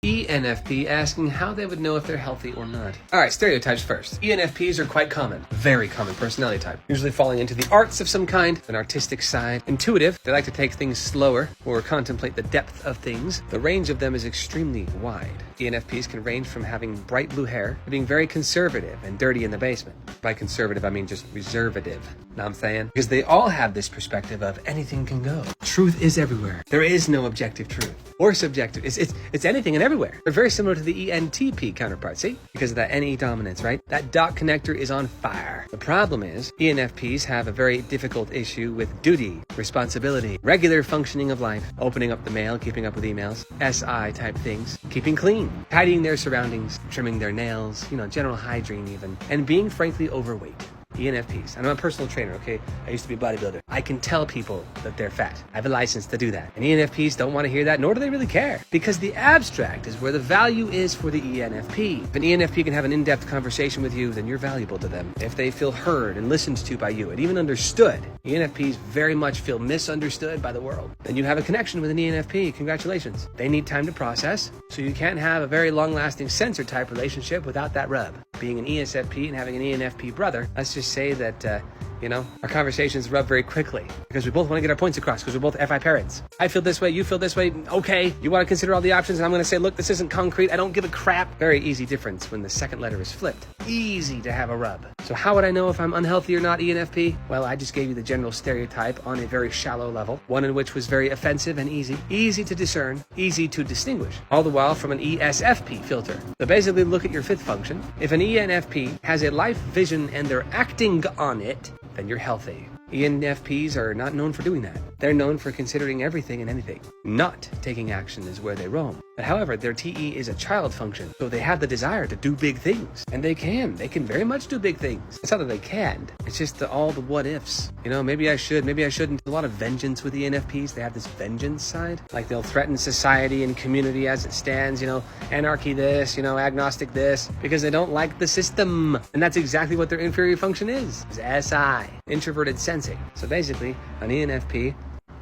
ENFP asking how they would know if they're healthy or not. Alright, stereotypes first. ENFPs are quite common. Very common personality type. Usually falling into the arts of some kind, an artistic side. Intuitive, they like to take things slower or contemplate the depth of things. The range of them is extremely wide. ENFPs can range from having bright blue hair to being very conservative and dirty in the basement. By conservative, I mean just reservative. Know what I'm saying? Because they all have this perspective of anything can go. Truth is everywhere. There is no objective truth. Or subjective. It's anything and everywhere. They're very similar to the ENTP counterpart, see? Because of that NE dominance, right? That dot connector is on fire. The problem is, ENFPs have a very difficult issue with duty, responsibility, regular functioning of life, opening up the mail, keeping up with emails, SI type things, keeping clean, tidying their surroundings, trimming their nails, general hygiene even, and being frankly overweight. ENFPs. And I'm a personal trainer, okay? I used to be a bodybuilder. I can tell people that they're fat. I have a license to do that. And ENFPs don't want to hear that, nor do they really care. Because the abstract is where the value is for the ENFP. If an ENFP can have an in-depth conversation with you, then you're valuable to them. If they feel heard and listened to by you and even understood, ENFPs very much feel misunderstood by the world. Then you have a connection with an ENFP. Congratulations. They need time to process, so you can't have a very long-lasting sensor-type relationship without that rub. Being an ESFP and having an ENFP brother, let's just say that, our conversations rub very quickly because we both want to get our points across because we're both FI parents. I feel this way, you feel this way. Okay, you want to consider all the options and I'm going to say, look, this isn't concrete. I don't give a crap. Very easy difference when the second letter is flipped. Easy to have a rub. So how would I know if I'm unhealthy or not, ENFP? Well, I just gave you the general stereotype on a very shallow level, one in which was very offensive and easy to discern, easy to distinguish, all the while from an ESFP filter. So basically look at your fifth function. If an ENFP has a life vision and they're acting on it, then you're healthy. ENFPs are not known for doing that. They're known for considering everything and anything. Not taking action is where they roam. But however, their TE is a child function, so they have the desire to do big things. And they can very much do big things. It's not that they can't. It's just all the what ifs. Maybe I should, maybe I shouldn't. A lot of vengeance with ENFPs. They have this vengeance side. Like they'll threaten society and community as it stands, anarchy this, agnostic this, because they don't like the system. And that's exactly what their inferior function is SI, introverted sensing. So basically, an ENFP,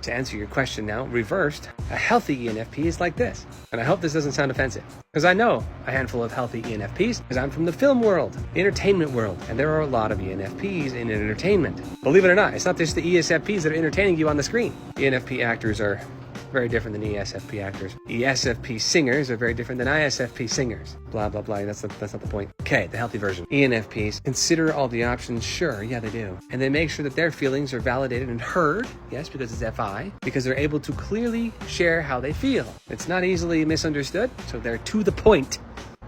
to answer your question now, reversed, a healthy ENFP is like this. And I hope this doesn't sound offensive, because I know a handful of healthy ENFPs, because I'm from the film world, the entertainment world, and there are a lot of ENFPs in entertainment. Believe it or not, it's not just the ESFPs that are entertaining you on the screen. ENFP actors are very different than ESFP actors. ESFP singers are very different than ISFP singers. Blah, blah, blah. That's not the point. Okay, the healthy version. ENFPs consider all the options. Sure, yeah, they do. And they make sure that their feelings are validated and heard. Yes, because it's FI. Because they're able to clearly share how they feel. It's not easily misunderstood, so they're to the point.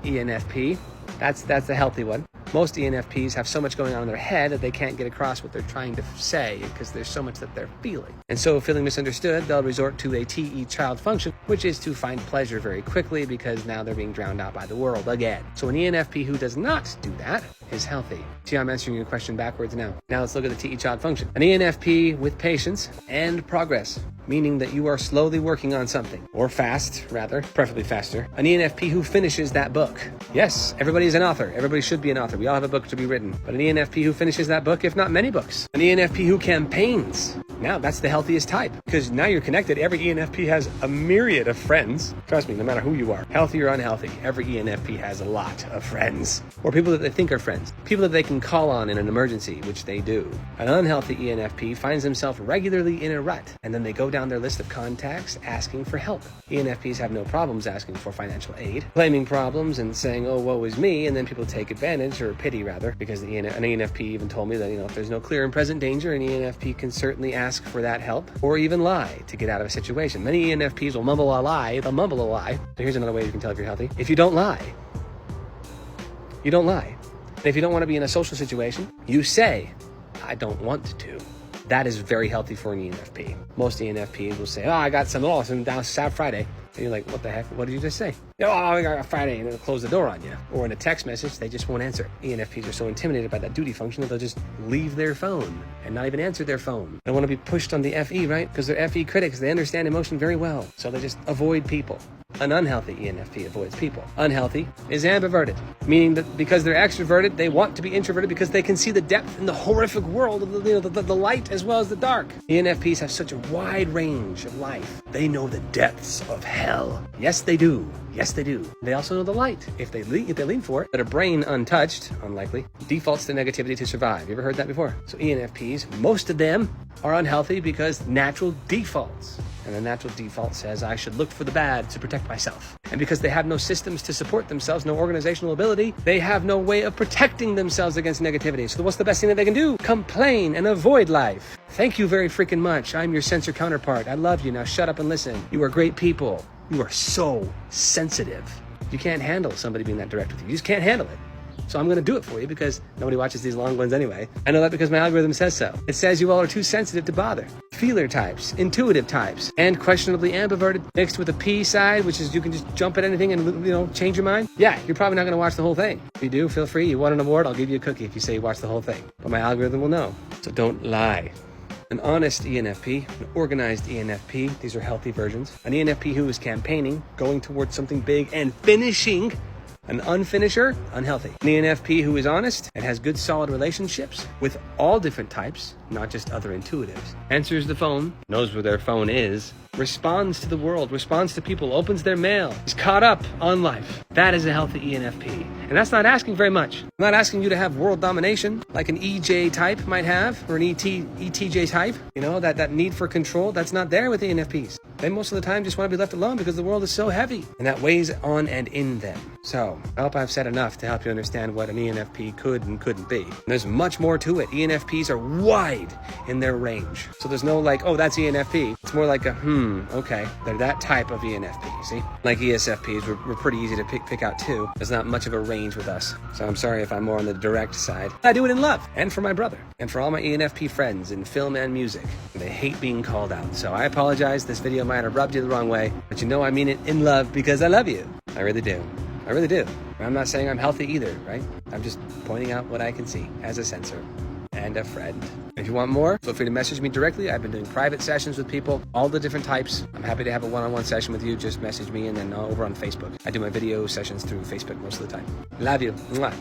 ENFP. That's the healthy one. Most ENFPs have so much going on in their head that they can't get across what they're trying to say because there's so much that they're feeling. And so feeling misunderstood, they'll resort to a TE child function, which is to find pleasure very quickly because now they're being drowned out by the world again. So an ENFP who does not do that is healthy. See, I'm answering your question backwards now. Now let's look at the TE child function. An ENFP with patience and progress, meaning that you are slowly working on something, or fast, rather, preferably faster. An ENFP who finishes that book. Yes, everybody's an author. Everybody should be an author. We all have a book to be written. But an ENFP who finishes that book, if not many books. An ENFP who campaigns. Now, that's the healthiest type, because now you're connected. Every ENFP has a myriad of friends. Trust me, no matter who you are, healthy or unhealthy, every ENFP has a lot of friends, or people that they think are friends, people that they can call on in an emergency, which they do. An unhealthy ENFP finds himself regularly in a rut, and then they go down their list of contacts asking for help. ENFPs have no problems asking for financial aid, claiming problems and saying, oh, woe is me, and then people take advantage, or pity rather, because an ENFP even told me that, if there's no clear and present danger, an ENFP can certainly ask for that help, or even lie to get out of a situation. Many ENFPs will mumble a lie. They'll mumble a lie. So here's another way you can tell if you're healthy. If you don't lie, you don't lie. And if you don't want to be in a social situation, you say, I don't want to. That is very healthy for an ENFP. Most ENFPs will say, oh, I got some down Saturday, Friday. And you're like, what the heck? What did you just say? Oh, I got Friday, and it'll close the door on you. Or in a text message, they just won't answer. ENFPs are so intimidated by that duty function that they'll just leave their phone and not even answer their phone. They want to be pushed on the FE, right? Because they're FE critics. They understand emotion very well. So they just avoid people. An unhealthy ENFP avoids people. Unhealthy is ambiverted, meaning that because they're extroverted, they want to be introverted because they can see the depth in the horrific world of the light as well as the dark. ENFPs have such a wide range of life. They know the depths of hell. Yes, they do. Yes, they do. They also know the light if they lean for it. But a brain untouched, unlikely, defaults to negativity to survive. You ever heard that before? So ENFPs, most of them are unhealthy because natural defaults. And the natural default says I should look for the bad to protect myself. And because they have no systems to support themselves, no organizational ability, they have no way of protecting themselves against negativity. So what's the best thing that they can do? Complain and avoid life. Thank you very freaking much. I'm your sensor counterpart. I love you. Now shut up and listen. You are great people. You are so sensitive. You can't handle somebody being that direct with you. You just can't handle it. So I'm going to do it for you because nobody watches these long ones anyway. I know that because my algorithm says so. It says you all are too sensitive to bother. Feeler types, intuitive types, and questionably ambiverted mixed with a P side, which is you can just jump at anything and, change your mind. Yeah, you're probably not going to watch the whole thing. If you do, feel free. You want an award, I'll give you a cookie if you say you watch the whole thing. But my algorithm will know. So don't lie. An honest ENFP, an organized ENFP, these are healthy versions. An ENFP who is campaigning, going towards something big, and finishing. An unfinisher, unhealthy. An ENFP who is honest and has good solid relationships with all different types, not just other intuitives. Answers the phone, knows where their phone is, responds to the world, responds to people, opens their mail, is caught up on life. That is a healthy ENFP. And that's not asking very much. I'm not asking you to have world domination like an EJ type might have, or an ETJ type. That need for control, that's not there with ENFPs. They most of the time just want to be left alone because the world is so heavy. And that weighs on and in them. So, I hope I've said enough to help you understand what an ENFP could and couldn't be. And there's much more to it. ENFPs are wide in their range. So there's no like, oh, that's ENFP. It's more like a, okay, they're that type of ENFP, see? Like ESFPs, we're pretty easy to pick out too. There's not much of a range with us. So I'm sorry if I'm more on the direct side. I do it in love, and for my brother, and for all my ENFP friends in film and music. They hate being called out. So I apologize. This video might have rubbed you the wrong way, but I mean it in love because I love you. I really do. I really do. I'm not saying I'm healthy either, right? I'm just pointing out what I can see as a sensor and a friend. If you want more, feel free to message me directly. I've been doing private sessions with people, all the different types. I'm happy to have a one-on-one session with you. Just message me and then over on Facebook. I do my video sessions through Facebook most of the time. Love you. Mwah.